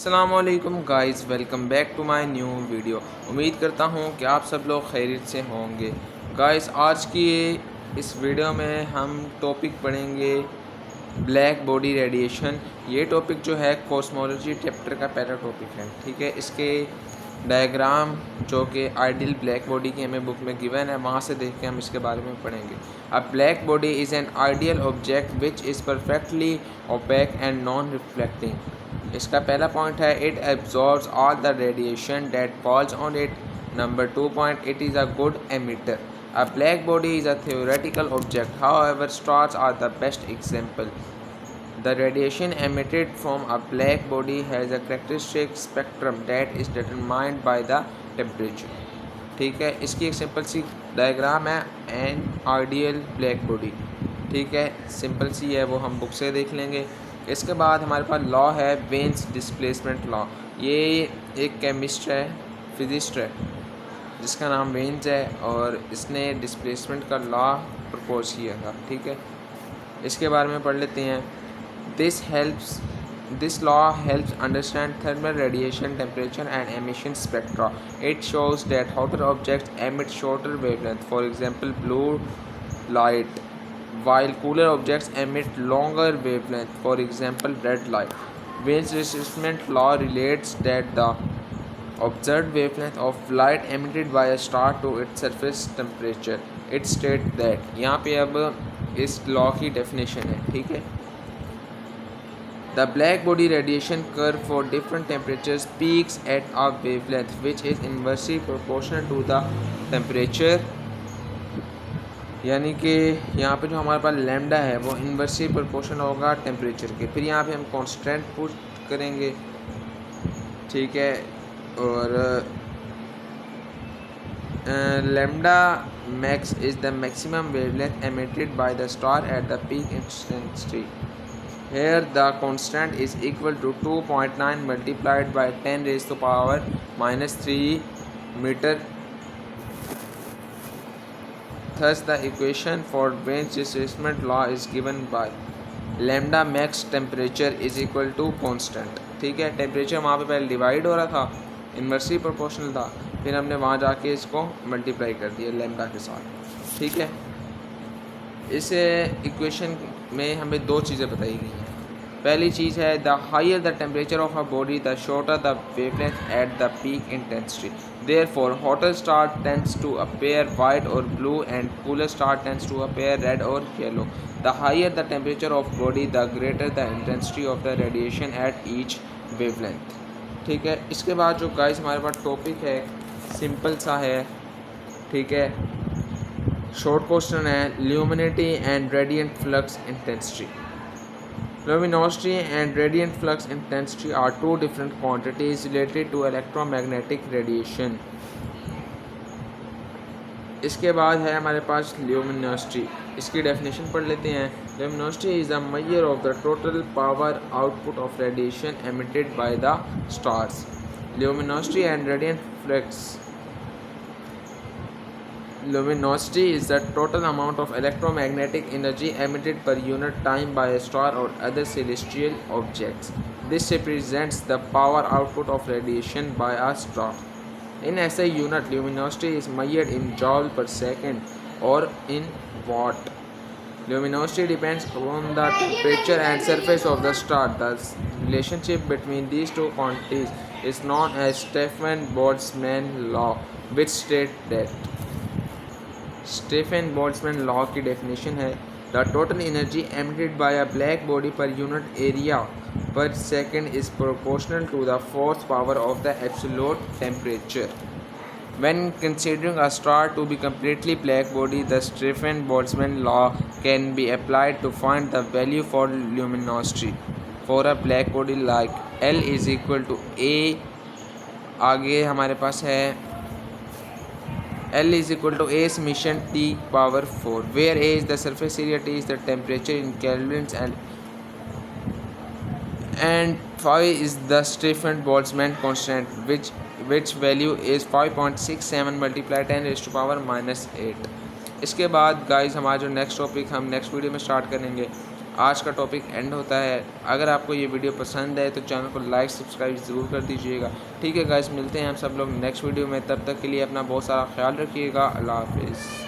अस्सलामुअलैकुम guys, welcome back to my new video. उम्मीद करता हूँ कि आप सब लोग खैरियत से होंगे। गाइस, आज की इस वीडियो में हम टॉपिक पढ़ेंगे ब्लैक बॉडी रेडिएशन। ये टॉपिक जो है कॉस्मोलॉजी चैप्टर का पहला टॉपिक है। ठीक है, इसके डायग्राम जो कि आइडियल ब्लैक बॉडी की हमें बुक में गिवन है, वहाँ से देख के हम इसके बारे में पढ़ेंगे। अ black body is an ideal object which is perfectly opaque and non reflecting. इसका पहला पॉइंट है it absorbs all the radiation that falls on it. Number 2 point it is a good emitter. A black body is a theoretical object, however stars are the best example. The radiation emitted from a black body has a characteristic spectrum that is determined by the temperature. ठीक है, इसकी एक simple C diagram है an ideal black body. ठीक है, simple सी है, वो हम बुक से देख लेंगे। इसके बाद हमारे पास लॉ है वेन्स डिस्प्लेसमेंट लॉ। ये एक केमिस्ट है, फिजिस्ट है, जिसका नाम वेन्स है और इसने डिस्प्लेसमेंट का लॉ प्रपोज किया था। ठीक है, इसके बारे में पढ़ लेते हैं। This law helps understand thermal radiation, temperature and emission spectra. It shows that hotter objects emit shorter wavelength, for example blue light, while cooler objects emit longer wavelength, for example red light. Wales displacement law relates that the observed wavelength of light emitted by a star to its surface temperature. It states that यहाँ पे अब इस law की definition है। ठीक है, the black body radiation curve for different temperatures peaks at a wavelength which is inversely proportional to the temperature। यानी कि यहाँ पे जो हमारे पास लैम्डा है वो इन्वर्सली प्रोपोर्शनल होगा टेम्परेचर के। फिर यहाँ पे हम कांस्टेंट पुट करेंगे। ठीक है, और lambda max is the maximum wavelength emitted by the star eight the peak intensity. Here the constant is equal to 2.9 multiplied by 10 raised to power minus 3 meter. Thus the equation for Wein's displacement law is given by lambda max temperature is equal to constant। ठीक है, temperature वहाँ पे पहले divide हो रहा था, inversely proportional था, फिर हमने वहाँ जाके इसको मल्टीप्लाई कर दिया लैम्डा के साथ। ठीक है, इस इक्वेशन में हमें दो चीज़ें बताई गई हैं। पहली चीज़ है the higher the temperature of a body the shorter the wavelength at the peak intensity. Therefore hotter star tends to appear white और blue and cooler star tends to appear red और yellow. The higher the temperature of body the greater the intensity of the radiation at each wavelength. ठीक है, इसके बाद जो guys हमारे पास topic है simple सा है। ठीक है, शॉर्ट क्वेश्चन है luminosity and radiant flux intensity. Luminosity and radiant flux intensity are two different quantities related to electromagnetic radiation। इसके बाद है हमारे पास ल्यूमिनोसिटी। इसकी डेफिनेशन पढ़ लेते हैं। Luminosity is the measure of the total power output of radiation emitted by the stars. Luminosity and radiant flux. Luminosity is the total amount of electromagnetic energy emitted per unit time by a star or other celestial objects. This represents the power output of radiation by a star. In SI unit, luminosity is measured in joule per second or in watt. Luminosity depends on the temperature and surface of the star. The relationship between these two quantities is known as Stefan-Boltzmann law, which states that Stefan Boltzmann law की definition है the total energy emitted by a black body per unit area per second is proportional to the fourth power of the absolute temperature. When considering a star to be completely black body, the Stefan-Boltzmann law can be applied to find the value for luminosity for a black body like L is equal to A। आगे हमारे पास है L is equal to A summation T power 4, where A is the surface area, T is the temperature in kelvins, and phi is the Stefan-Boltzmann constant, which value is 5.67 multiplied 10 raised to power minus 8। इसके बाद guys हमारा जो next topic हम next video में start करेंगे आज का topic and होता है। अगर आपको ये वीडियो पसंद है तो चैनल को लाइक सब्सक्राइब ज़रूर कर दीजिएगा। ठीक है गाइस, मिलते हैं हम सब लोग नेक्स्ट वीडियो में। तब तक के लिए अपना बहुत सारा ख्याल रखिएगा। अल्लाह हाफिज़।